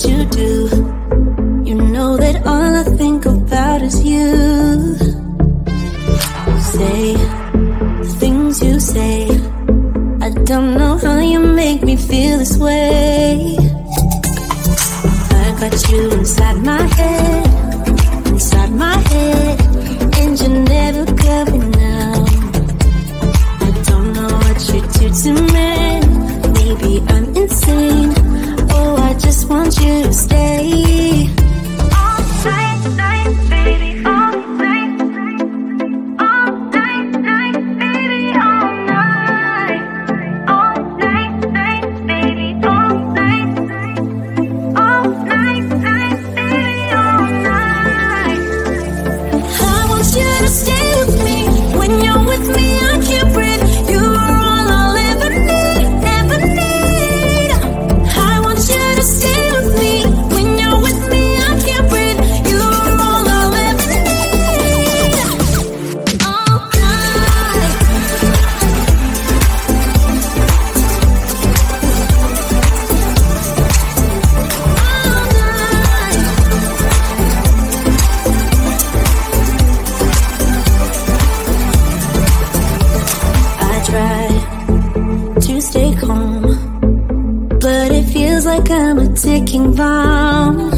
what you do. You know that all I think about is you. Say the things you say. I don't know how you make me feel this way. I got you inside my head, and you're never coming out. I don't know what you do to me. Maybe I'm insane. Oh, I just want you to stay. All night, night, baby, all night. All night, night, baby, all night. All night, night, baby, all night. All night, night, baby, all night. I want you to stay with me. When you're with me, I can't breathe. You are all I'll ever need, ever need. I want you to stay with me. When you're with me, I can't breathe. You are all I'll ever need. All night. All night. I try to stay calm, but it feels like I'm a ticking bomb.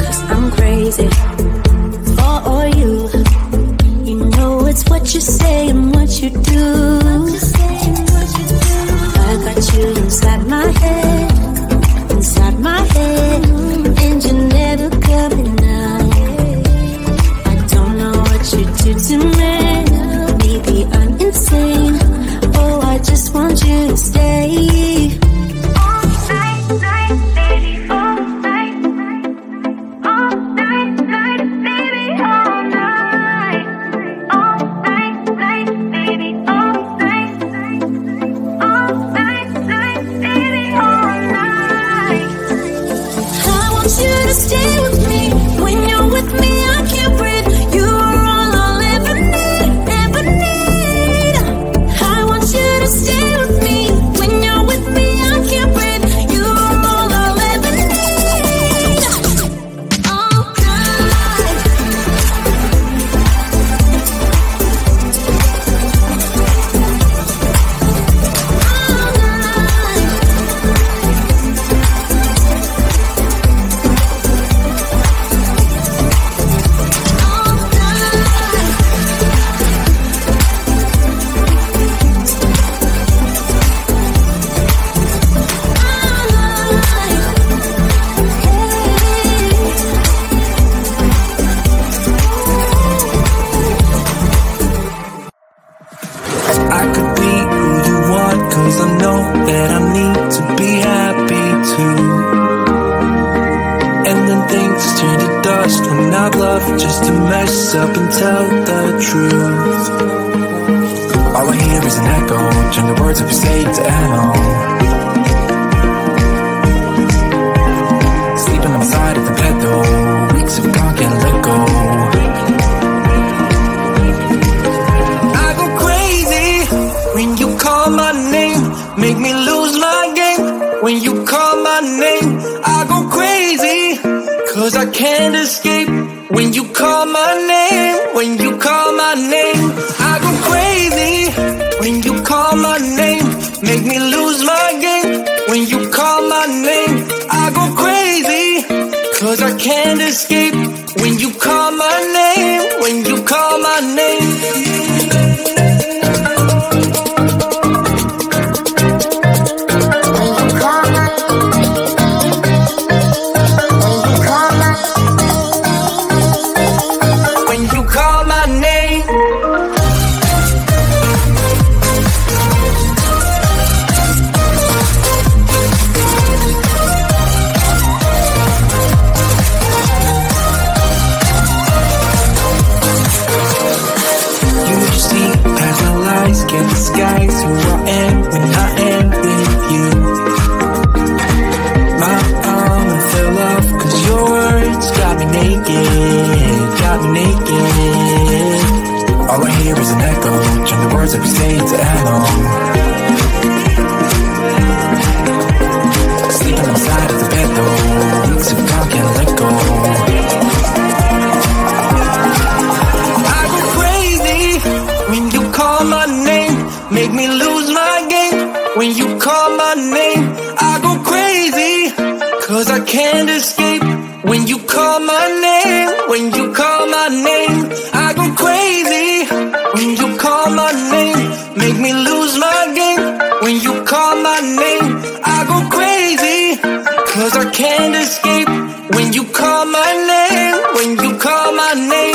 Cause I'm crazy for you. You know it's what you say and what you do. I got you inside my head, and you're never coming out. I don't know what you do to me. Maybe I'm insane. Oh, I just want you to stay. All night, night, baby, all night. All night, night, baby, all night. All night, night, baby, all night. All night, night, baby, all night. I want you to stay with me. When you're with me, I can't breathe. You are all I'll ever need, ever need. I want you to stay with me. When you're with me, I can't breathe. You are all I'll ever need. All night. I could be who you want, cause I know that I need to be happy too. And then things turn to dust when I love just to mess up and tell the truth. All I hear is an echo, turn the words that we say to ammo. Sleeping on the side of the bed though, weeks of gone can't let go. I go crazy when you call my name, make me lose my game. When you call my name, I go crazy, cause I can't escape. When you call my name, when you call my name, I go crazy. When you call my name, make me lose my game. When you call my name, I go crazy, cause I can't escape. When you call my name, when you call my name. When you call my name. You see past my lies, can't disguise who I am when I am with you. My arm and fell off, cause your words got me naked, got me naked. All I hear is an echo, turn the words that we say to ammo. Sleeping on the side of the bed though, when you call my name. I go crazy, cause I can't escape. When you call my name, when you call my name, I go crazy. When you call my name, make me lose my game. When you call my name, I go crazy, cause I can't escape. When you call my name, when you call my name.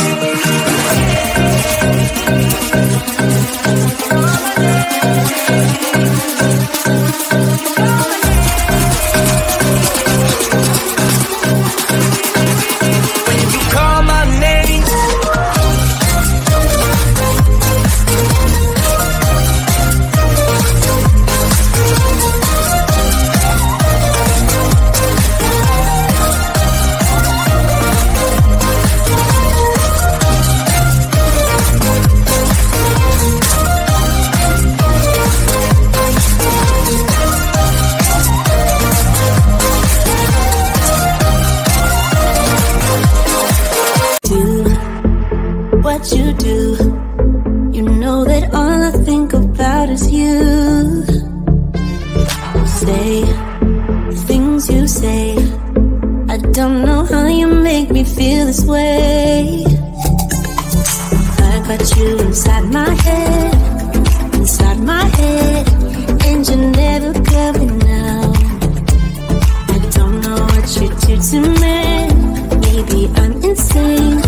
You do, you know that all I think about is you. Say things you say, I don't know how you make me feel this way. I got you inside my head, and you're never coming out. I don't know what you do to me, maybe I'm insane.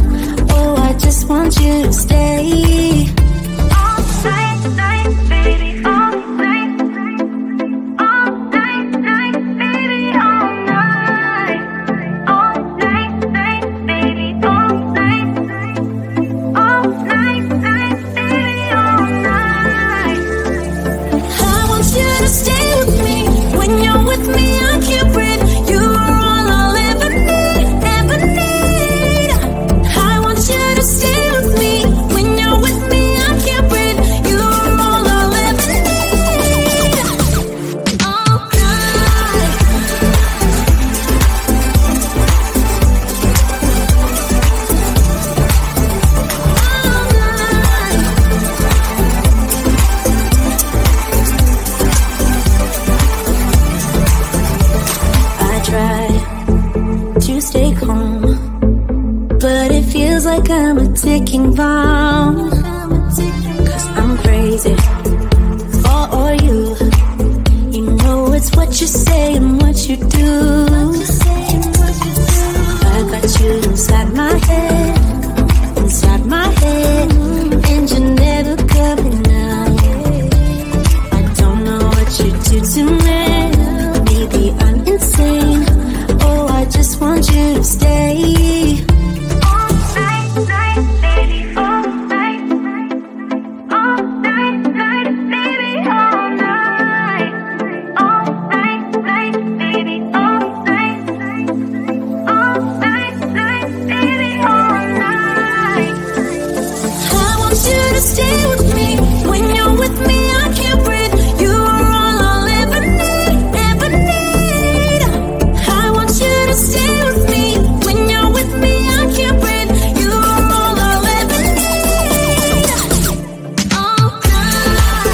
Oh, I just want you to stay. All night, night, baby, all night. All night, night, baby, all night. All night, night, baby, all night. All night, night, baby, all night. I want you to stay with me. When you're with me, I can't breathe. You are all I'll ever need, ever need. I want you to stay with me. When you're with me, I can't breathe. You are all I'll ever need. All night. I try to stay calm, but it feels like I'm a ticking bomb. Cause I'm crazy for you. You know it's what you say and what you do. I got you inside my head, and you're never coming out. I don't know what you do to me, maybe I'm insane. Oh, I just want you to stay. All night, night, baby, all night. All night, night, baby, all night. All night, night, baby, all night. All night, night, baby, all night. I want you to stay with me. When you're with me, I can't breathe. You are all I'll ever need, ever need. I want you to stay with me. When you're with me, I can't breathe. You are all I'll ever need. All night.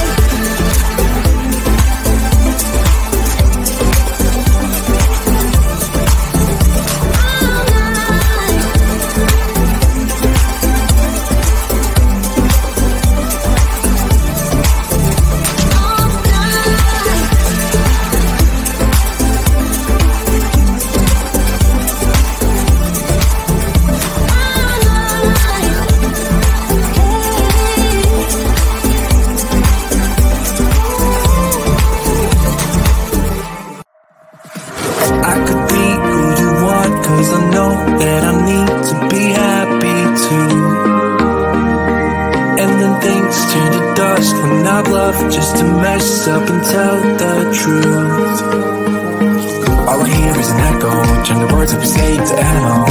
I could be who you want, cause I know that I need to be happy too. And then things turn to dust when I bluff just to mess up and tell the truth. All I hear is an echo, turn the words of escape to ammo.